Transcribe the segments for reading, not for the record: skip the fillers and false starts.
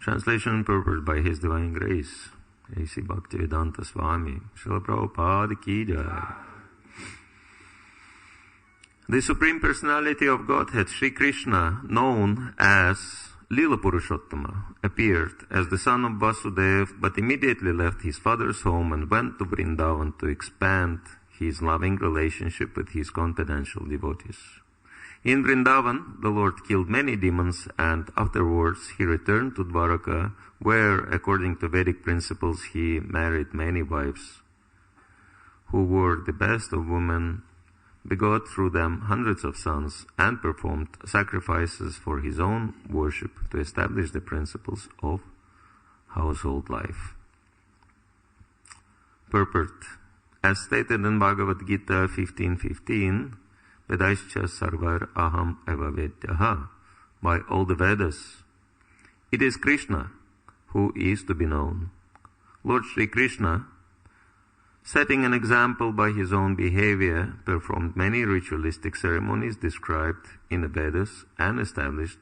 Translation and purport by His Divine Grace, A.C. Bhaktivedanta Swami, Srila Prabhupada Ki Jai. The Supreme Personality of Godhead, Sri Krishna, known as Lila Purushottama, appeared as the son of Vasudeva, but immediately left his father's home and went to Vrindavan to expand his loving relationship with his confidential devotees. In Vrindavan, the Lord killed many demons, and afterwards he returned to Dwaraka, where, according to Vedic principles, he married many wives, who were the best of women, begot through them hundreds of sons, and performed sacrifices for his own worship to establish the principles of household life. Purport. As stated in Bhagavad Gita 15:15, Vedaischa sarvar aham eva vedyaha, by all the Vedas, it is Krishna who is to be known. Lord Sri Krishna, setting an example by his own behavior, performed many ritualistic ceremonies described in the Vedas and established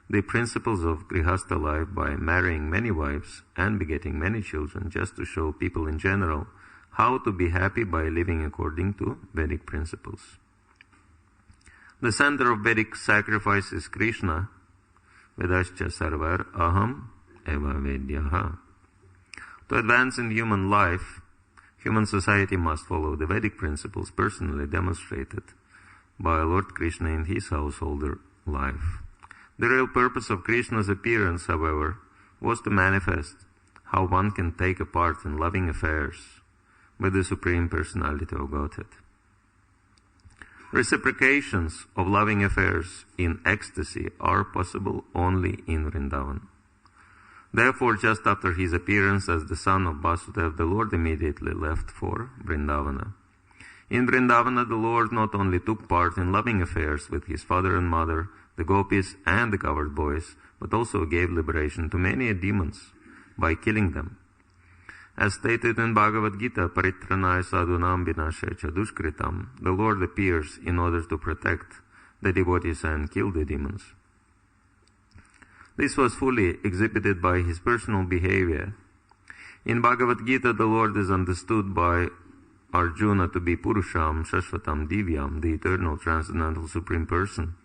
the principles of Grihastha life by marrying many wives and begetting many children, just to show people in general how to be happy by living according to Vedic principles. The center of Vedic sacrifice is Krishna, Vedascha sarvar aham eva vedyaha. To advance in human life, human society must follow the Vedic principles personally demonstrated by Lord Krishna in his householder life. The real purpose of Krishna's appearance, however, was to manifest how one can take a part in loving affairs with the Supreme Personality of Godhead. Reciprocations of loving affairs in ecstasy are possible only in Vrindavan. Therefore, just after his appearance as the son of Vasudeva, the Lord immediately left for Vrindavana. In Vrindavana, the Lord not only took part in loving affairs with his father and mother, the gopis and the covered boys, but also gave liberation to many demons by killing them. As stated in Bhagavad Gita, Paritranaya sadhunam vinashaya cha dushkritam, the Lord appears in order to protect the devotees and kill the demons. This was fully exhibited by his personal behavior. In Bhagavad Gita, the Lord is understood by Arjuna to be Purusham Shashvatam Divyam, the eternal transcendental supreme person.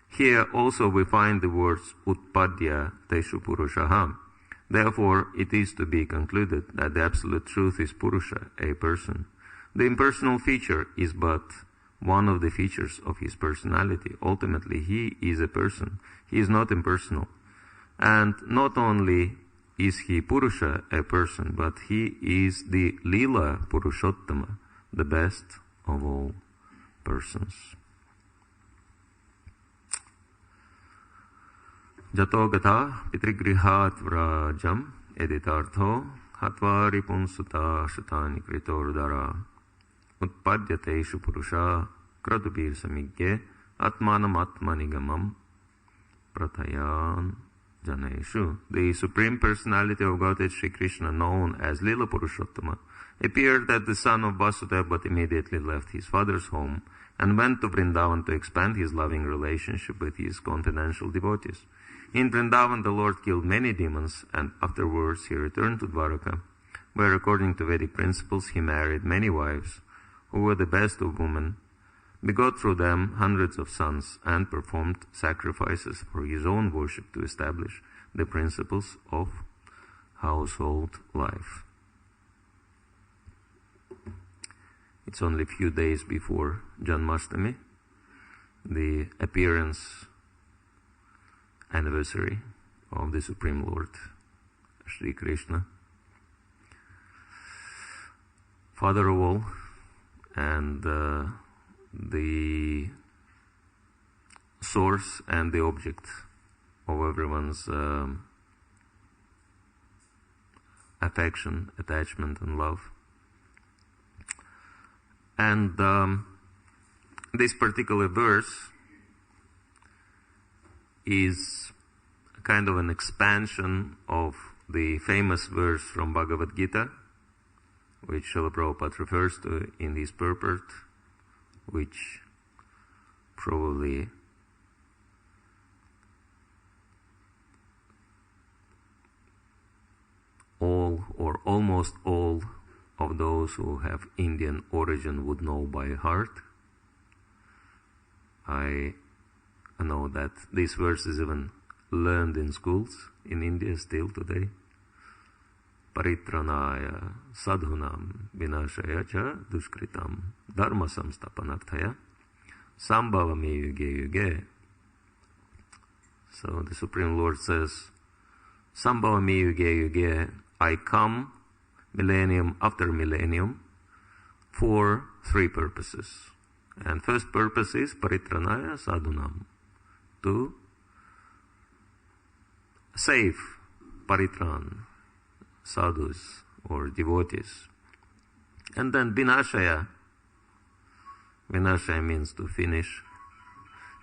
Here also we find the words Utpadya Teshu Purushaha. Therefore, it is to be concluded that the absolute truth is Purusha, a person. The impersonal feature is but one of the features of his personality. Ultimately, he is a person. He is not impersonal. And not only is he Purusha, a person, but he is the Lila Purushottama, the best of all persons. Jato gata pitrigrihat vrajam editartho hatvari punsuta shatani kritordara utpadyateshu purusha kratubir samigye atmanam atmanigamam pratayan janeshu. The Supreme Personality of Godhead Sri Krishna, known as Lila Purushottama, appeared as the son of Vasudeva, but immediately left his father's home and went to Vrindavan to expand his loving relationship with his confidential devotees. In Vrindavan, the Lord killed many demons, and afterwards he returned to Dwaraka, where, according to Vedic principles, he married many wives, who were the best of women, begot through them hundreds of sons, and performed sacrifices for his own worship to establish the principles of household life. It's only a few days before Janmashtami, the appearance anniversary of the Supreme Lord, Sri Krishna, Father of all, and the source and the object of everyone's affection, attachment, and love. And this particular verse is kind of an expansion of the famous verse from Bhagavad Gita, which Srila Prabhupada refers to in his purport, which probably or almost all of those who have Indian origin would know by heart. I know that this verse is even learned in schools in India still today. Paritranaya sadhunam vinashaya cha dushkritam dharma samstapanarthaya sambhavami yuge yuge. So the Supreme Lord says, Sambhavami yuge yuge, I come millennium after millennium for three purposes. And first purpose is paritranaya sadhunam, to save paritran, sadhus or devotees. And then vinashaya means to finish.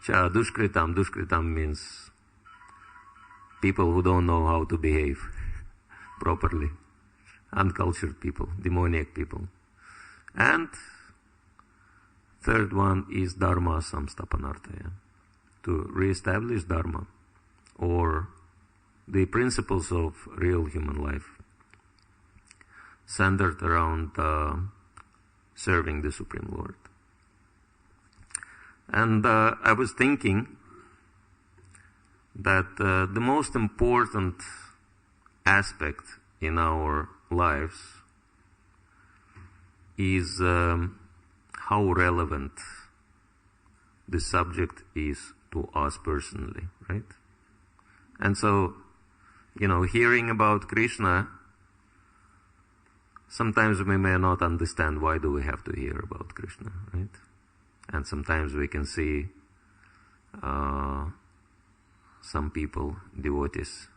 Cha dushkritam means people who don't know how to behave properly, uncultured people, demoniac people. And third one is dharma samstapanarthaya, to re-establish dharma, or the principles of real human life, centered around serving the Supreme Lord. And I was thinking that the most important aspect in our lives is how relevant the subject is to us personally, right? And so, hearing about Krishna, sometimes we may not understand why do we have to hear about Krishna, right? And sometimes we can see some people, devotees,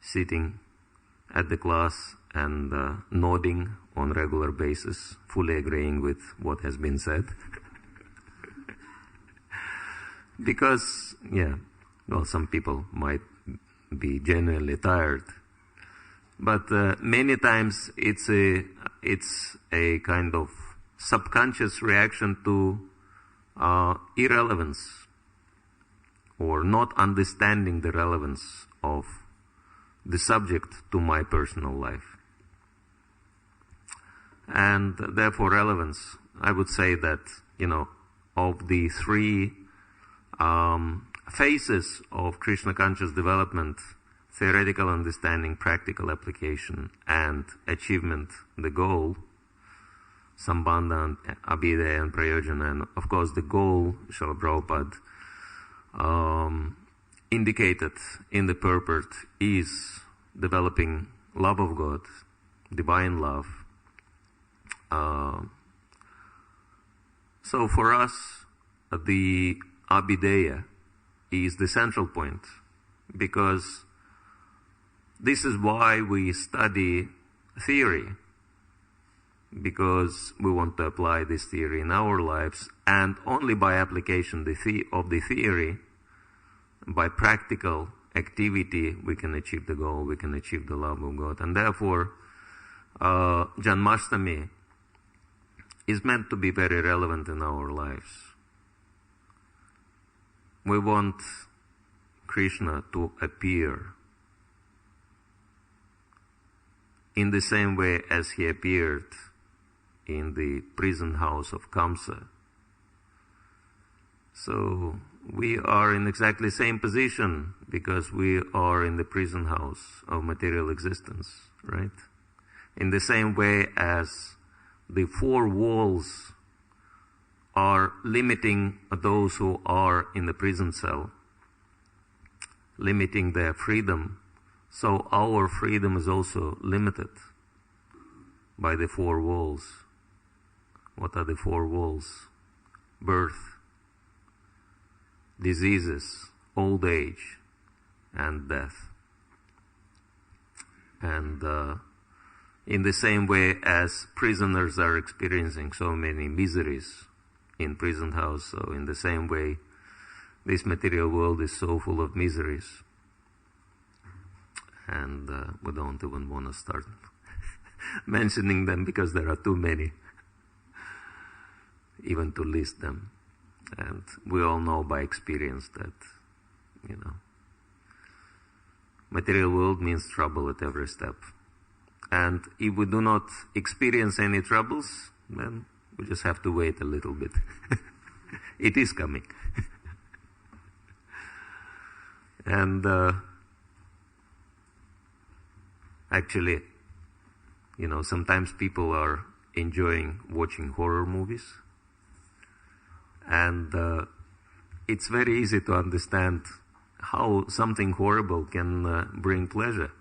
sitting at the class and nodding on regular basis, fully agreeing with what has been said. Because, some people might be genuinely tired. But many times it's a kind of subconscious reaction to irrelevance, or not understanding the relevance of the subject to my personal life. And therefore relevance, I would say that, of the three phases of Krishna conscious development, theoretical understanding, practical application, and achievement, the goal, Sambandha, and Abhidheya, and Prayojana, and of course the goal, Srila Prabhupada indicated in the purport, is developing love of God, divine love. So for us, the Abhidheya is the central point, because this is why we study theory, because we want to apply this theory in our lives, and only by application of the theory, by practical activity, we can achieve the goal, we can achieve the love of God. And therefore, Janmashtami is meant to be very relevant in our lives. We want Krishna to appear in the same way as he appeared in the prison house of Kamsa. So we are in exactly the same position, because we are in the prison house of material existence, right? In the same way as the four walls are limiting those who are in the prison cell, limiting their freedom, so our freedom is also limited by the four walls. What are the four walls? Birth, diseases, old age, and death. And in the same way as prisoners are experiencing so many miseries in prison house, so in the same way this material world is so full of miseries. And we don't even want to start mentioning them, because there are too many even to list them. And we all know by experience that, material world means trouble at every step. And if we do not experience any troubles, then we just have to wait a little bit. It is coming. And actually, sometimes people are enjoying watching horror movies. And it's very easy to understand how something horrible can bring pleasure.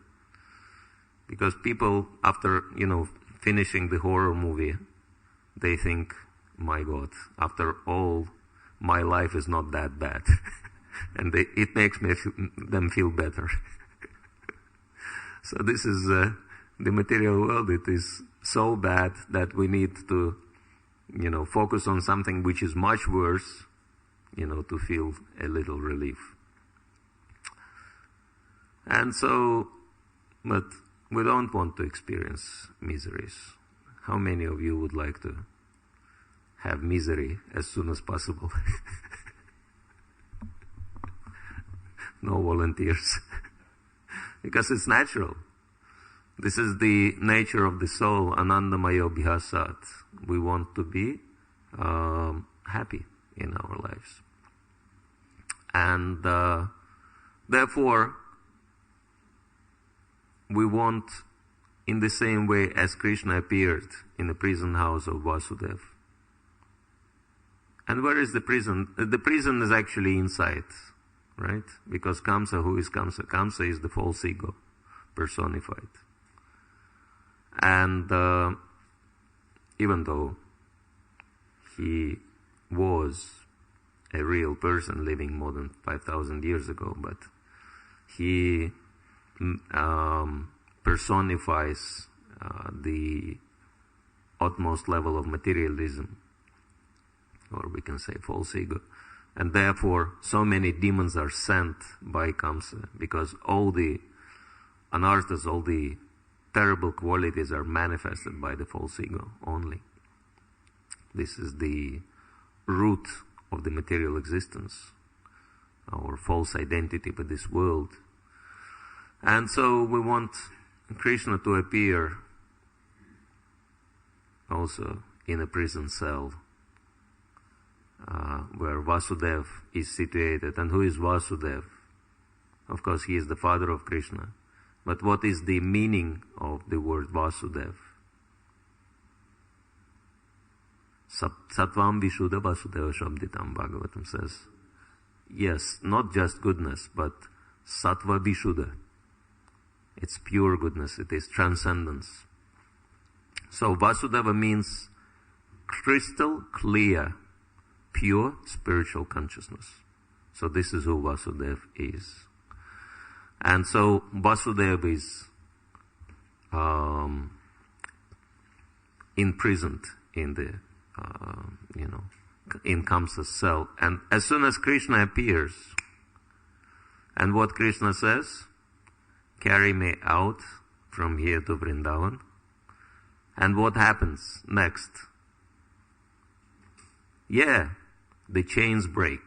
Because people, after, finishing the horror movie, they think, my God, after all, my life is not that bad. And it makes them feel better. So this is the material world. It is so bad that we need to, focus on something which is much worse, to feel a little relief. And so, but we don't want to experience miseries. How many of you would like to have misery as soon as possible? No volunteers. Because it's natural. This is the nature of the soul, anandamayo bhasat. We want to be happy in our lives. And therefore, we want, in the same way as Krishna appeared in the prison house of Vasudeva. And where is the prison? The prison is actually inside, right? Because Kamsa, who is Kamsa? Kamsa is the false ego personified. And even though he was a real person living more than 5,000 years ago, but he personifies the utmost level of materialism, or we can say false ego. And therefore, so many demons are sent by Kamsa, because all the anarthas, all the terrible qualities are manifested by the false ego only. This is the root of the material existence, our false identity with this world. And so we want Krishna to appear also in a prison cell where Vasudeva is situated. And who is Vasudeva? Of course, he is the father of Krishna. But what is the meaning of the word Vasudeva? Sattvam Vishuddha Vasudeva Shabditam, Bhagavatam says. Yes, not just goodness, but Sattva Vishuddha. It's pure goodness, it is transcendence. So Vasudeva means crystal clear, pure spiritual consciousness. So this is who Vasudeva is. And so Vasudeva is imprisoned in the, in Kamsa's cell. And as soon as Krishna appears, and what Krishna says, carry me out from here to Vrindavan. And what happens next? Yeah, the chains break.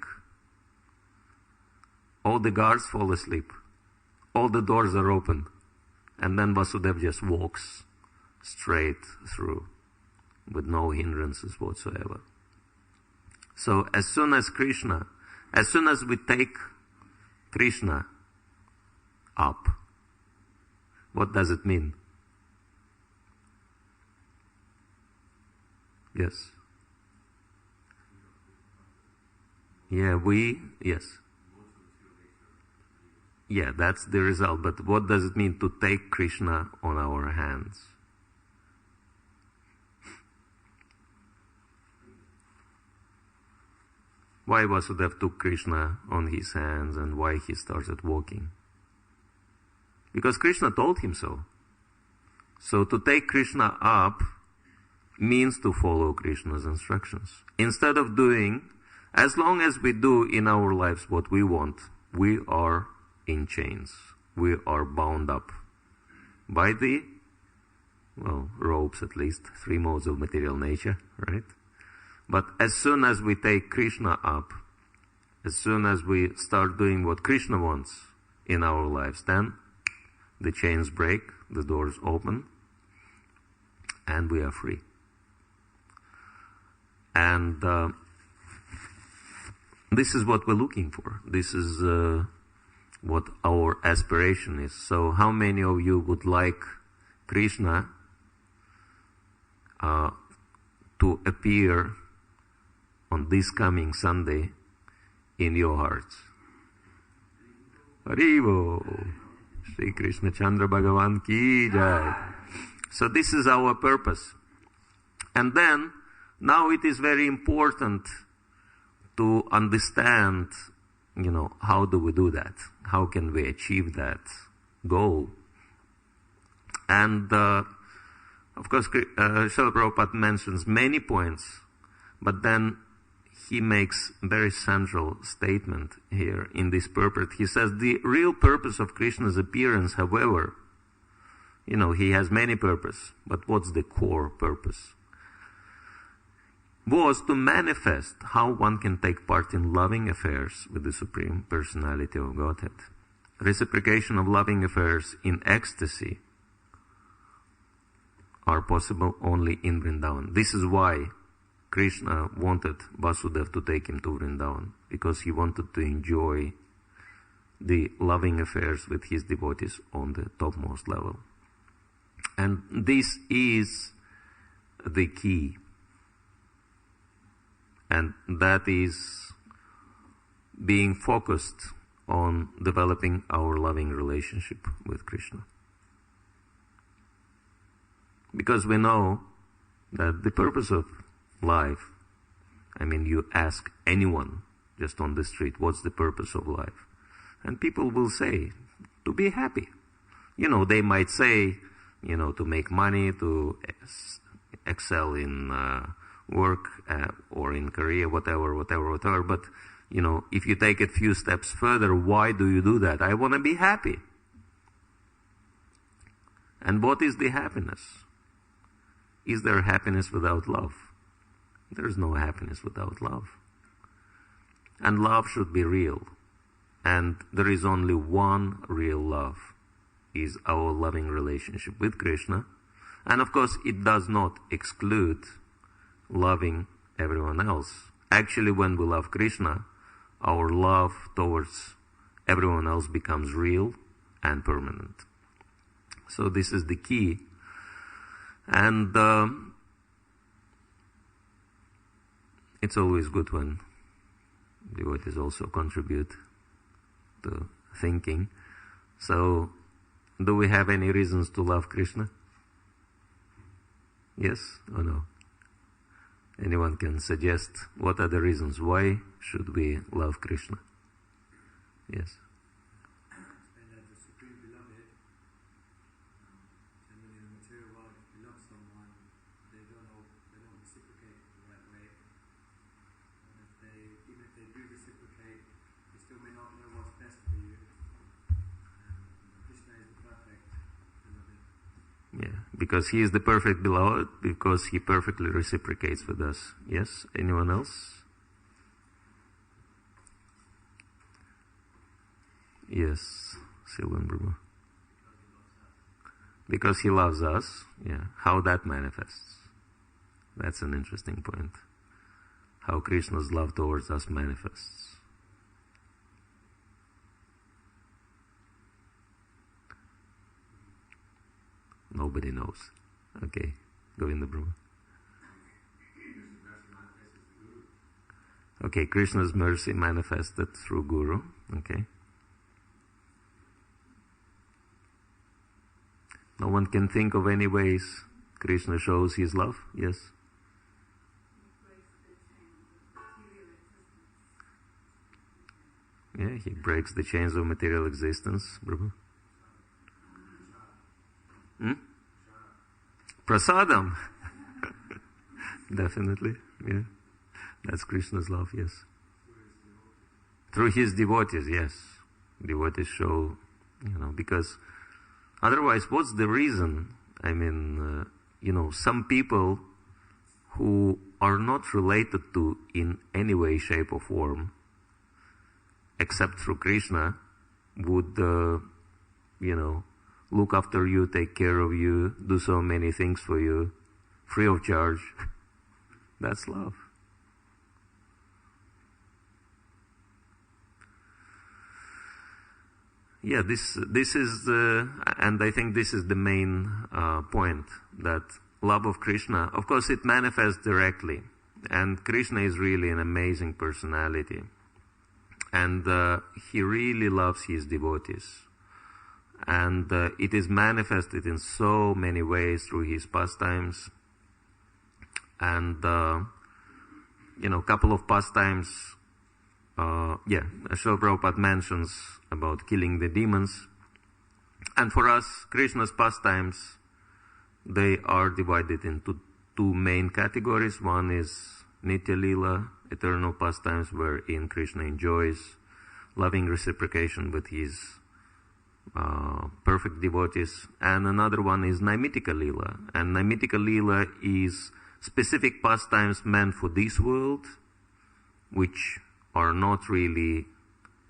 All the guards fall asleep. All the doors are open. And then Vasudeva just walks straight through with no hindrances whatsoever. So as soon as we take Krishna up, what does it mean? Yes. Yeah, yes. Yeah, that's the result. But what does it mean to take Krishna on our hands? Why Vasudeva took Krishna on his hands and why he started walking? Because Krishna told him so. So to take Krishna up means to follow Krishna's instructions. Instead of doing, as long as we do in our lives what we want, we are in chains. We are bound up by the, ropes at least, 3 modes of material nature, right? But as soon as we take Krishna up, as soon as we start doing what Krishna wants in our lives, then the chains break, the doors open, and we are free. And this is what we're looking for. This is what our aspiration is. So how many of you would like Krishna to appear on this coming Sunday in your hearts? Haribo! Shri Krishna Chandra Bhagavan Ki Jai. So this is our purpose. And then, now it is very important to understand, how do we do that? How can we achieve that goal? And, of course, Srila Prabhupada mentions many points, but then he makes a very central statement here in this purport. He says, the real purpose of Krishna's appearance, however, he has many purposes, but what's the core purpose? Was to manifest how one can take part in loving affairs with the Supreme Personality of Godhead. Reciprocation of loving affairs in ecstasy are possible only in Vrindavan. This is why Krishna wanted Vasudeva to take him to Vrindavan, because he wanted to enjoy the loving affairs with his devotees on the topmost level. And this is the key. And that is being focused on developing our loving relationship with Krishna. Because we know that the purpose of life, you ask anyone just on the street, what's the purpose of life? And people will say, to be happy. They might say, to make money, to excel in work or in career, whatever. But, if you take it a few steps further, why do you do that? I want to be happy. And what is the happiness? Is there happiness without love? There is no happiness without love. And love should be real. And there is only one real love, is our loving relationship with Krishna. And of course, it does not exclude loving everyone else. Actually, when we love Krishna, our love towards everyone else becomes real and permanent. So this is the key. And it's always good when devotees also contribute to thinking. So, do we have any reasons to love Krishna? Yes or no? Anyone can suggest what are the reasons why should we love Krishna? Yes. The Supreme Beloved, and when in the material world, if you love someone, they don't reciprocate the right way. And even if they do reciprocate, they still may not know what's best for you. Krishna is the perfect beloved. Yeah, because he is the perfect beloved, because he perfectly reciprocates with us. Yes? Anyone else? Yes, Sylvan Brahma. Because he loves us. Yeah. How that manifests. That's an interesting point. How Krishna's love towards us manifests. Nobody knows. Okay, Govinda Brahma. Okay, Krishna's mercy manifested through Guru. Okay. No one can think of any ways Krishna shows his love? Yes? Yeah, he breaks the chains of material existence. Prabhu. Prasadam. Definitely, yeah. That's Krishna's love, yes. Through his devotees, yes. Devotees show, because otherwise, what's the reason? Some people who are not related to in any way, shape or form, except through Krishna, would, look after you, take care of you, do so many things for you, free of charge. That's love. Yeah, this is and I think this is the main point, that love of Krishna, of course, it manifests directly, and Krishna is really an amazing personality, and he really loves his devotees, and it is manifested in so many ways through his pastimes, and a couple of pastimes. Srila Prabhupada mentions about killing the demons. And for us, Krishna's pastimes, they are divided into two main categories. One is Nitya Lila, eternal pastimes, wherein Krishna enjoys loving reciprocation with his perfect devotees. And another one is Naimitika Lila. And Naimitika Lila is specific pastimes meant for this world, which are not really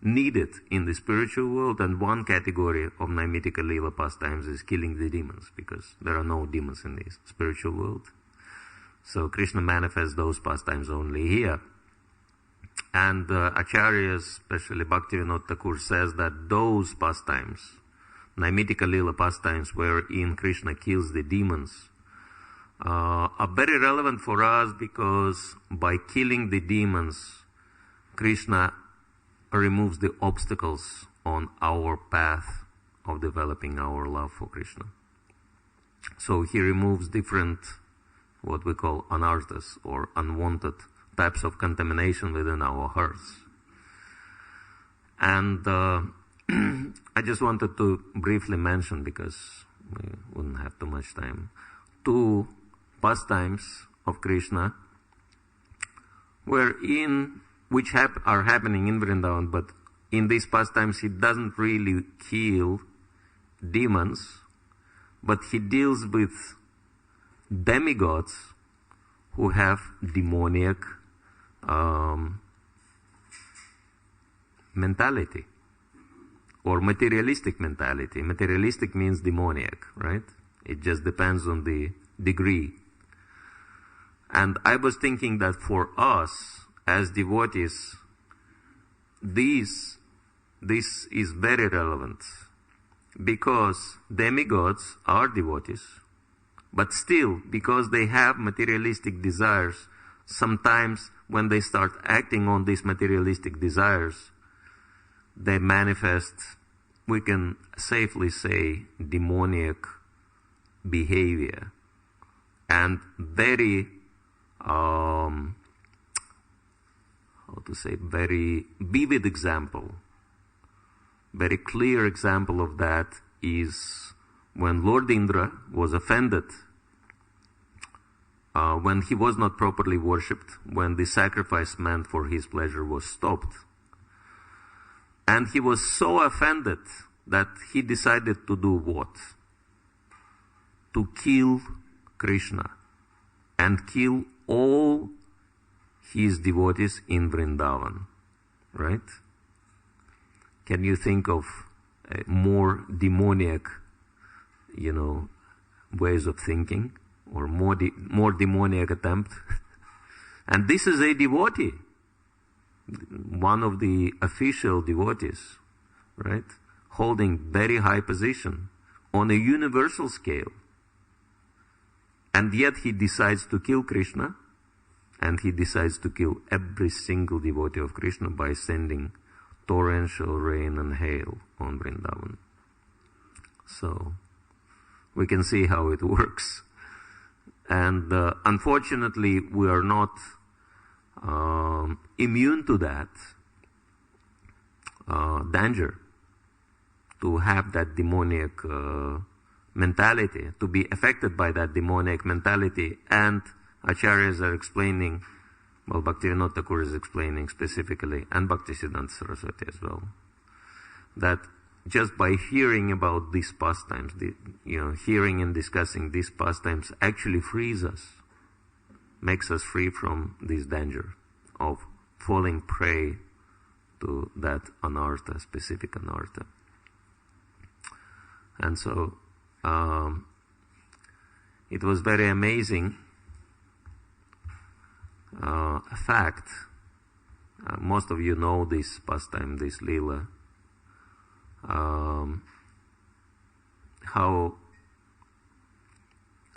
needed in the spiritual world. And one category of Naimitika Lila pastimes is killing the demons, because there are no demons in the spiritual world. So Krishna manifests those pastimes only here. And Acharyas, especially Bhaktivinoda Thakur, says that those pastimes, Naimitika Lila pastimes, wherein Krishna kills the demons, are very relevant for us, because by killing the demons, Krishna removes the obstacles on our path of developing our love for Krishna. So he removes different, what we call anarthas, or unwanted types of contamination within our hearts. And I just wanted to briefly mention, because we wouldn't have too much time, two pastimes of Krishna which are happening in Vrindavan, but in these pastimes he doesn't really kill demons, but he deals with demigods who have demoniac mentality, or materialistic mentality. Materialistic means demoniac, right? It just depends on the degree. And I was thinking that for us as devotees, this is very relevant, because demigods are devotees, but still, because they have materialistic desires, sometimes when they start acting on these materialistic desires, they manifest, we can safely say, demoniac behavior. And very very vivid example, very clear example of that is when Lord Indra was offended, when he was not properly worshipped, when the sacrifice meant for his pleasure was stopped. And he was so offended that he decided to do what? To kill Krishna and kill all his devotees in Vrindavan, right? Can you think of more demoniac, ways of thinking, or more demoniac attempt? And this is a devotee, one of the official devotees, right? Holding very high position on a universal scale. And yet he decides to kill Krishna, and he decides to kill every single devotee of Krishna by sending torrential rain and hail on Vrindavan. So we can see how it works. And unfortunately, we are not immune to that danger, to have that demoniac mentality, to be affected by that demoniac mentality. And Acharyas are explaining, well, Bhaktivinoda Thakur is explaining specifically, and Bhaktisiddhanta Saraswati as well, that just by hearing about these pastimes, hearing and discussing these pastimes actually frees us, makes us free from this danger of falling prey to that anartha, specific anartha. And so it was very amazing fact. Most of you know this pastime, this lila. How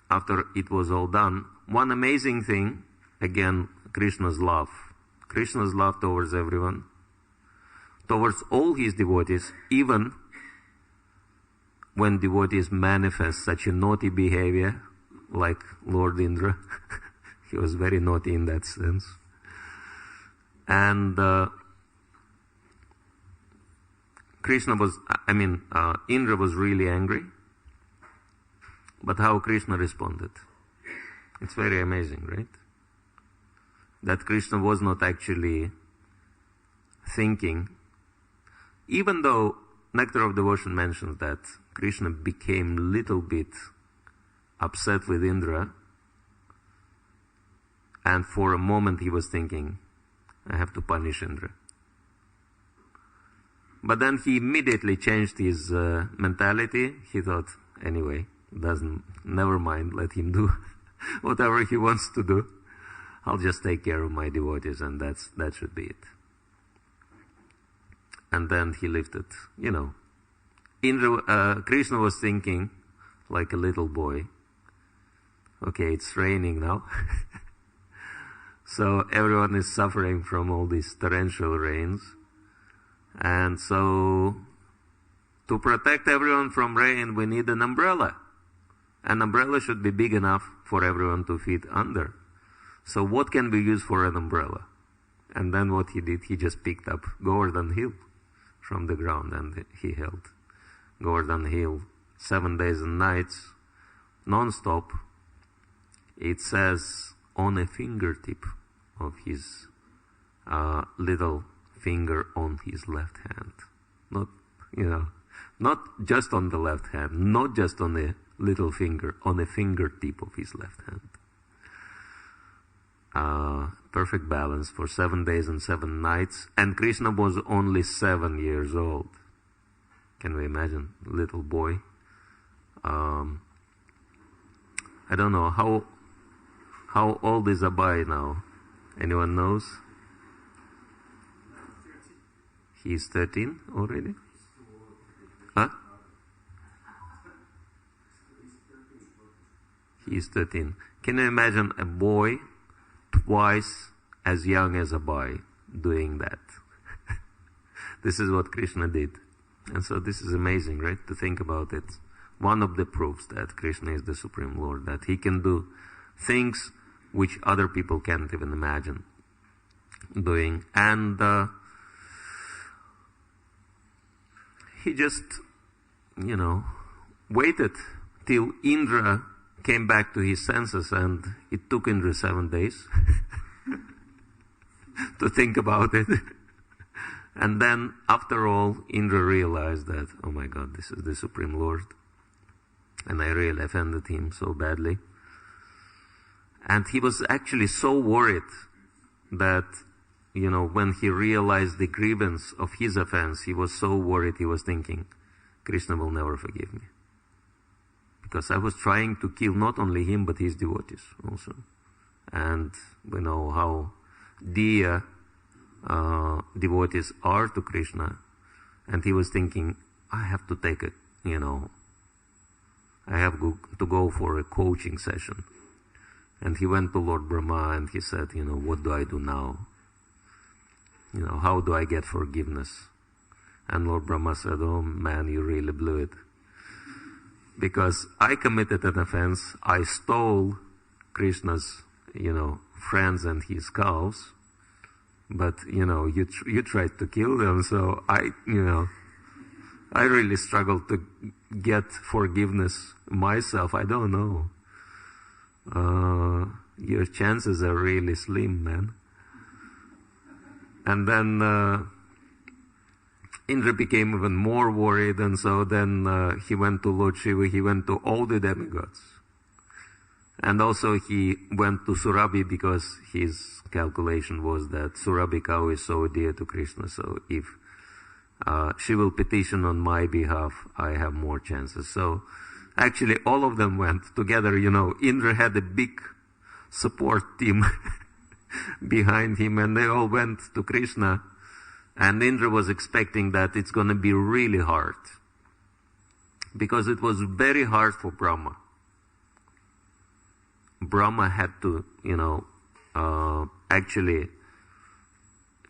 after it was all done, one amazing thing, again, Krishna's love. Krishna's love towards everyone, towards all his devotees, even when devotees manifest such a naughty behavior, like Lord Indra. He was very naughty in that sense. And Indra was really angry. But how Krishna responded? It's very amazing, right? That Krishna was not actually thinking, even though Nectar of Devotion mentions that Krishna became little bit upset with Indra, and for a moment he was thinking, I have to punish Indra. But then he immediately changed his mentality. He thought, anyway, never mind, let him do whatever he wants to do. I'll just take care of my devotees, and that should be it. And then he lifted, Krishna was thinking like a little boy, okay, it's raining now. So everyone is suffering from all these torrential rains. And so to protect everyone from rain, we need an umbrella. An umbrella should be big enough for everyone to fit under. So what can we use for an umbrella? And then what he did, he just picked up Govardhan Hill from the ground and he held Govardhan Hill 7 days and nights, non-stop. It says on a fingertip of his little finger on his left hand. Not just on the left hand, not just on a little finger, on a fingertip of his left hand. Perfect balance for 7 days and 7 nights. And Krishna was only 7 years old. Can we imagine? Little boy. I don't know. How old is Abai now? Anyone knows? He's 13 already? Huh? He's 13. Can you imagine a boy twice as young as Abai doing that? This is what Krishna did. And so this is amazing, right? To think about it. One of the proofs that Krishna is the Supreme Lord, that he can do things which other people can't even imagine doing. And he just, waited till Indra came back to his senses, and it took Indra 7 days to think about it. And then, after all, Indra realized that, oh my God, this is the Supreme Lord. And I really offended him so badly. And he was actually so worried that, when he realized the grievance of his offense, he was so worried, he was thinking, Krishna will never forgive me. Because I was trying to kill not only him, but his devotees also. And we know how dear devotees are to Krishna. And he was thinking, I have to take I have to go for a coaching session. And he went to Lord Brahma and he said, what do I do now? How do I get forgiveness? And Lord Brahma said, oh man, you really blew it. Because I committed an offense. I stole Krishna's, friends and his cows. But, you tried to kill them. So I really struggled to get forgiveness myself. I don't know. Your chances are really slim, man. And then Indra became even more worried, and so then he went to Lord Shiva, he went to all the demigods. And also he went to Surabhi because his calculation was that Surabhi cow is so dear to Krishna, so if she will petition on my behalf, I have more chances. So actually all of them went together, Indra had a big support team behind him, and they all went to Krishna. And Indra was expecting that it's going to be really hard, because it was very hard for Brahma. Brahma had to, actually,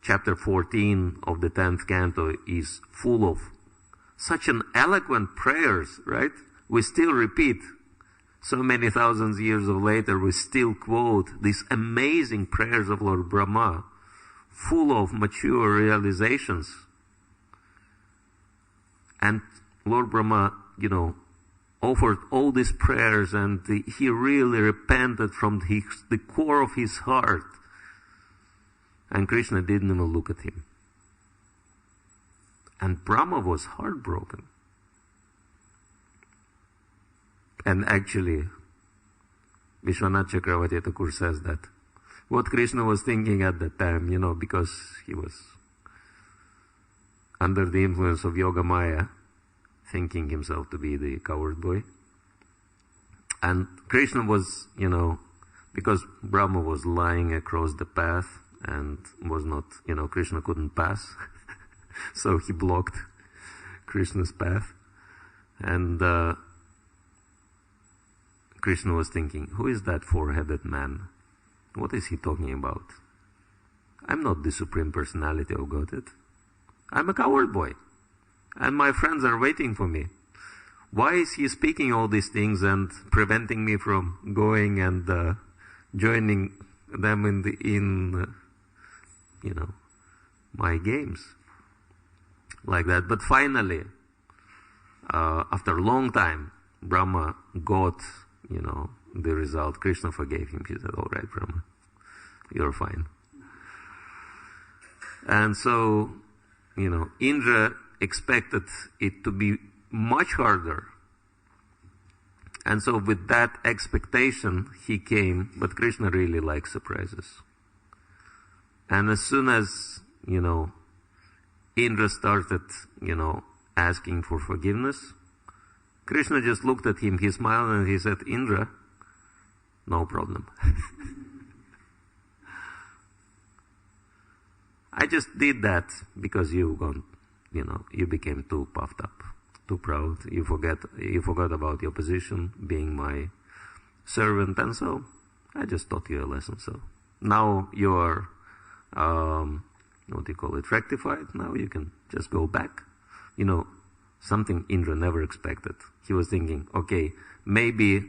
chapter 14 of the 10th canto is full of such an eloquent prayers, right? We still repeat, so many thousands of years of later, we still quote these amazing prayers of Lord Brahma, full of mature realizations. And Lord Brahma, offered all these prayers, and he really repented from the core of his heart. And Krishna didn't even look at him. And Brahma was heartbroken. And actually, Vishwanath Chakravarti Thakur says that what Krishna was thinking at that time, because he was under the influence of Yoga Maya, thinking himself to be the coward boy. And Krishna was, because Brahma was lying across the path and was not, Krishna couldn't pass. So he blocked Krishna's path. And Krishna was thinking, who is that four-headed man? What is he talking about? I'm not the Supreme Personality of Godhead. I'm a coward boy. And my friends are waiting for me. Why is he speaking all these things and preventing me from going and joining them in my games? Like that. But finally, after a long time, Brahma got, the result. Krishna forgave him. He said, all right, Brahma, you're fine. And so, Indra expected it to be much harder. And so with that expectation, he came, but Krishna really likes surprises. And as soon as, Indra started, asking for forgiveness, Krishna just looked at him, he smiled, and he said, Indra, no problem. I just did that because you became too puffed up, too proud. You forgot about your position, being my servant, and so I just taught you a lesson. So now you are, rectified. Now you can just go back. Something Indra never expected. He was thinking, okay, maybe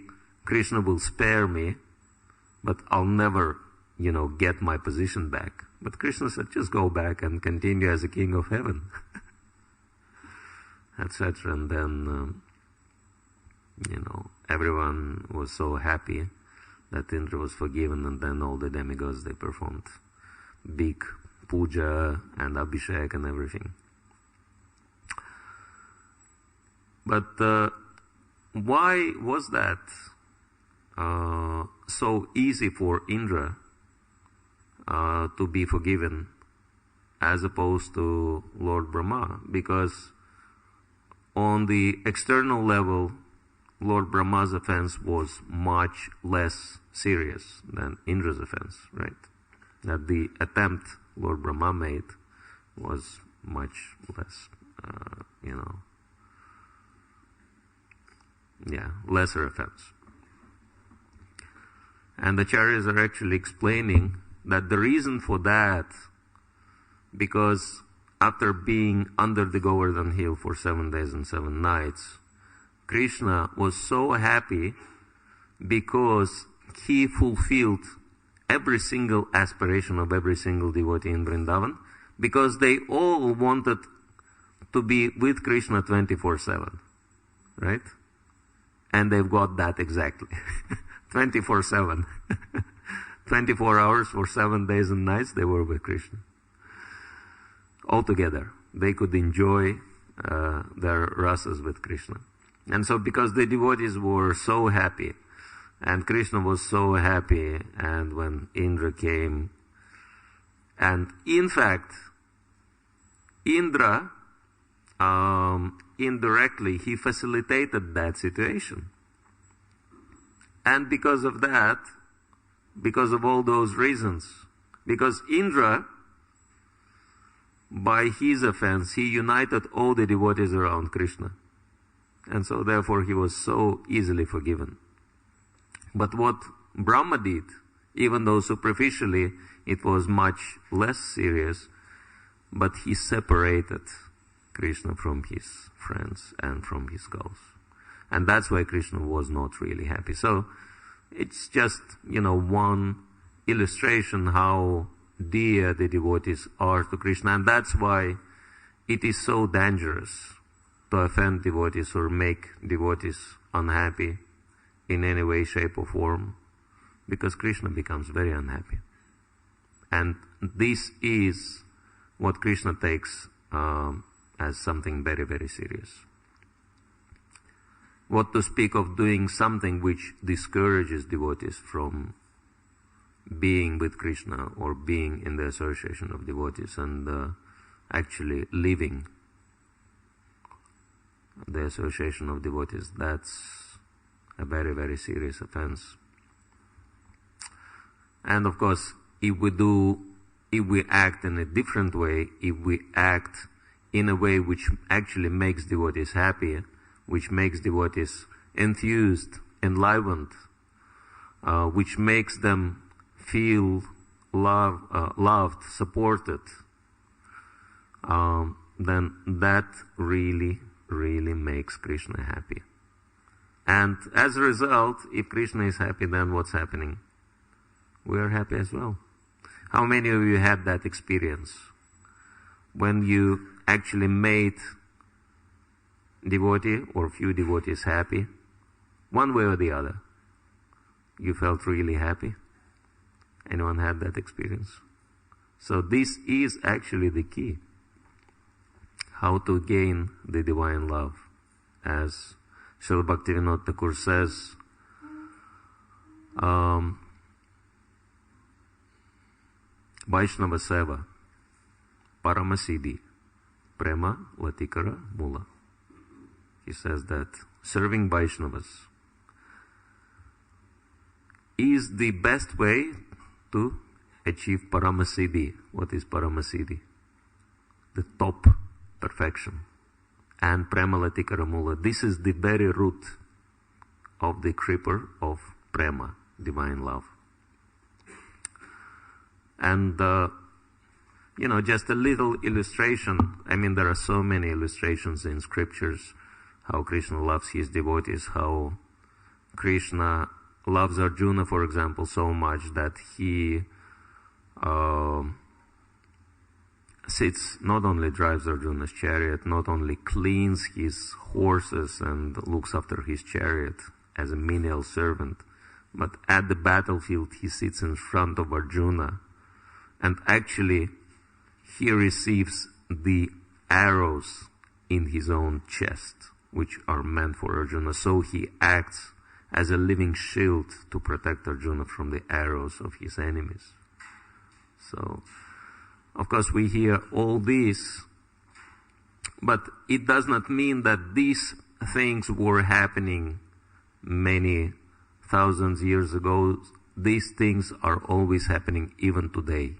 Krishna will spare me, but I'll never, get my position back. But Krishna said, just go back and continue as a king of heaven. Etc. And then, everyone was so happy that Indra was forgiven, and then all the demigods, they performed big puja and abhishek and everything. But why was that so easy for Indra to be forgiven as opposed to Lord Brahma? Because on the external level, Lord Brahma's offense was much less serious than Indra's offense, right? That the attempt Lord Brahma made was much less, lesser offense. And the Acharyas are actually explaining that the reason for that, because after being under the Govardhan hill for 7 days and 7 nights, Krishna was so happy because he fulfilled every single aspiration of every single devotee in Vrindavan, because they all wanted to be with Krishna 24/7, right? And they've got that exactly. 24/7. 24 hours for 7 days and nights they were with Krishna. Altogether, they could enjoy their rasas with Krishna. And so because the devotees were so happy, and Krishna was so happy, and when Indra came, and in fact, Indra, indirectly, he facilitated that situation. And because of that, because of all those reasons, Because Indra, by his offense, he united all the devotees around Krishna. And so therefore he was so easily forgiven. But what Brahma did, even though superficially it was much less serious, but he separated Krishna from his friends and from his goals. And that's why Krishna was not really happy. So it's just, one illustration how dear the devotees are to Krishna. And that's why it is so dangerous to offend devotees or make devotees unhappy in any way, shape or form, because Krishna becomes very unhappy. And this is what Krishna takes as something very, very serious. What to speak of doing something which discourages devotees from being with Krishna or being in the association of devotees and actually living the association of devotees. That's a very, very serious offense. And of course, if we act in a different way, if we act in a way which actually makes devotees happy, which makes devotees enthused, enlivened, which makes them feel loved, supported, then that really, really makes Krishna happy. And as a result, if Krishna is happy, then what's happening? We are happy as well. How many of you had that experience? When you actually made devotee or few devotees happy, one way or the other, you felt really happy? Anyone had that experience? So this is actually the key. How to gain the divine love. As Srila Bhaktivinoda Thakur says, Vaishnava Seva, Paramasiddhi, Prema Latikara Mula. He says that serving Vaishnavas is the best way to achieve Paramasiddhi. What is Paramasiddhi? The top perfection. And Prema Latikara Mula. This is the very root of the creeper of Prema, divine love. And, just a little illustration. I mean, there are so many illustrations in scriptures, how Krishna loves his devotees, how Krishna loves Arjuna, for example, so much that he not only drives Arjuna's chariot, not only cleans his horses and looks after his chariot as a menial servant, but at the battlefield he sits in front of Arjuna, and actually he receives the arrows in his own chest, which are meant for Arjuna. So he acts as a living shield to protect Arjuna from the arrows of his enemies. So, of course, we hear all this, but it does not mean that these things were happening many thousands years ago. These things are always happening even today.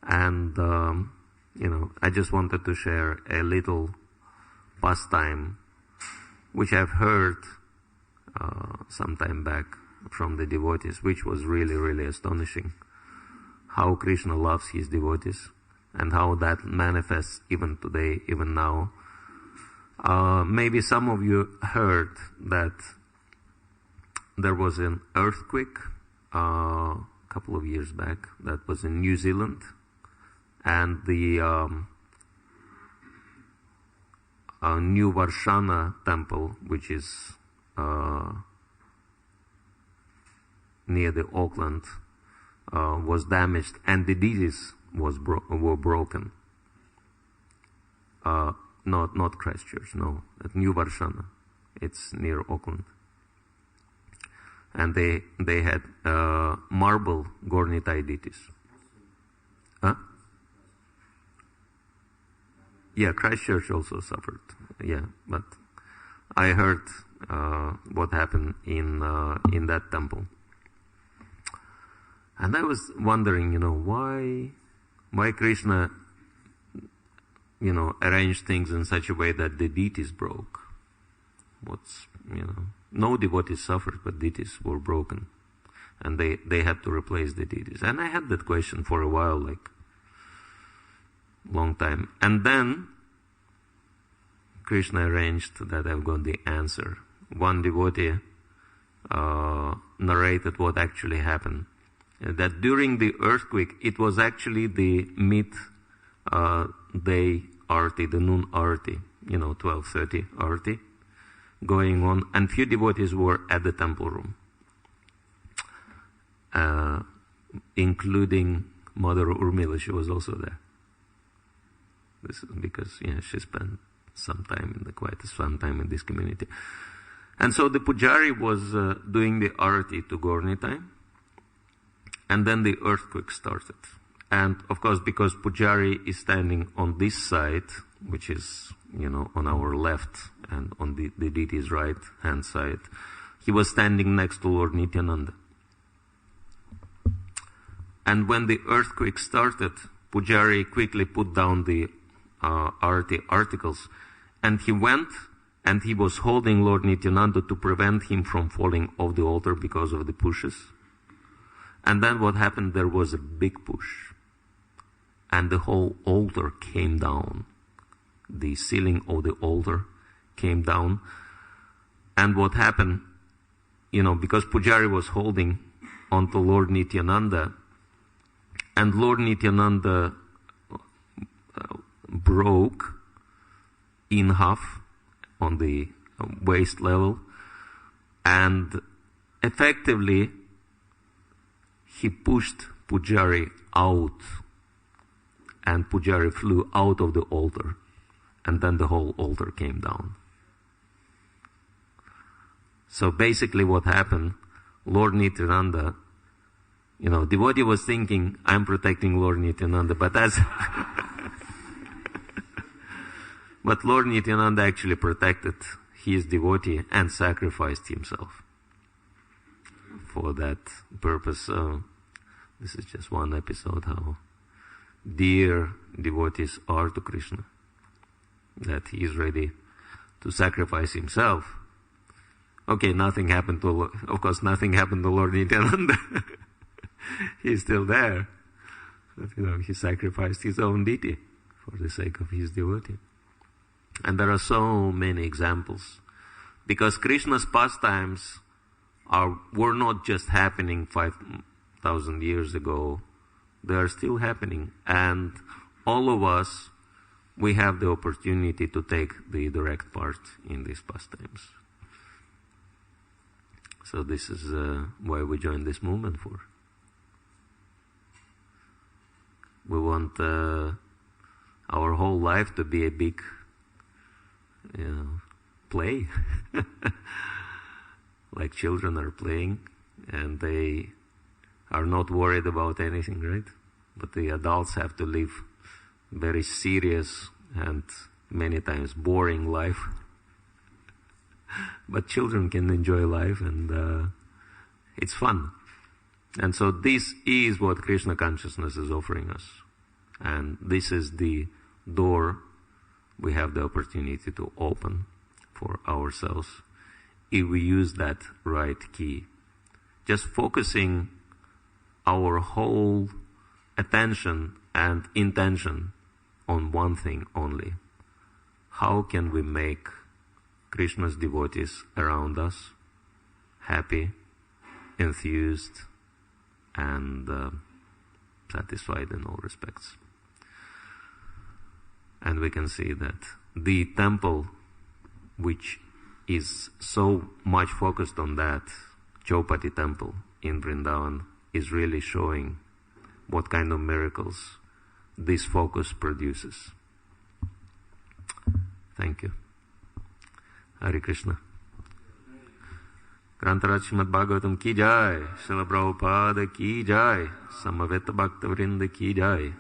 And, I just wanted to share a little pastime which I've heard some time back from the devotees, which was really, really astonishing. How Krishna loves his devotees and how that manifests even today, even now. Maybe some of you heard that there was an earthquake a couple of years back that was in New Zealand, and the New Varshana temple, which is near the Auckland, was damaged, and the deities were broken. Not Christchurch, no, at New Varshana. It's near Auckland. And they had marble Gornitai deities. Huh? Yeah, Christchurch also suffered. Yeah, but I heard what happened in that temple. And I was wondering, why Krishna, arranged things in such a way that the deities broke. No devotees suffered, but deities were broken. And they had to replace the deities. And I had that question for a while, long time. And then Krishna arranged that I've got the answer. One devotee narrated what actually happened. That during the earthquake, it was actually the mid-day arti, the noon arti, 12:30 arti, going on, and few devotees were at the temple room, including Mother Urmila. She was also there. This is because she spent some time quite some time in this community. And so the pujari was doing the arati to Gaur time, and then the earthquake started. And of course, because pujari is standing on this side, which is on our left and on the deity's right hand side, he was standing next to Lord Nityananda. And when the earthquake started, pujari quickly put down the arati articles, and he went and he was holding Lord Nityananda to prevent him from falling off the altar because of the pushes. And then what happened, there was a big push, and the whole altar came down. The ceiling of the altar came down. And what happened, because pujari was holding onto Lord Nityananda, and Lord Nityananda broke in half on the waist level, and effectively he pushed pujari out, and pujari flew out of the altar, and then the whole altar came down. So basically what happened, Lord Nityananda, devotee was thinking, I'm protecting Lord Nityananda, but but Lord Nityananda actually protected his devotee and sacrificed himself for that purpose. So this is just one episode how dear devotees are to Krishna, that he is ready to sacrifice himself. Okay, nothing happened to Lord Nityananda. He's still there. But, he sacrificed his own deity for the sake of his devotee. And there are so many examples, because Krishna's pastimes were not just happening 5,000 years ago. They are still happening, and all of us, we have the opportunity to take the direct part in these pastimes. So this is why we joined this movement for. We want our whole life to be a big play, like children are playing, and they are not worried about anything, right? But the adults have to live very serious and many times boring life. But children can enjoy life, and it's fun. And so this is what Krishna consciousness is offering us. And this is the door we have the opportunity to open for ourselves if we use that right key. Just focusing our whole attention and intention on one thing only. How can we make Krishna's devotees around us happy, enthused, and satisfied in all respects? And we can see that the temple, which is so much focused on that, Chaupati temple in Vrindavan, is really showing what kind of miracles this focus produces. Thank you. Hare Krishna. Grantaraj Srimad Bhagavatam ki jai, Srila Prabhupada ki jai, Samaveta Bhakta Vrinda ki jai.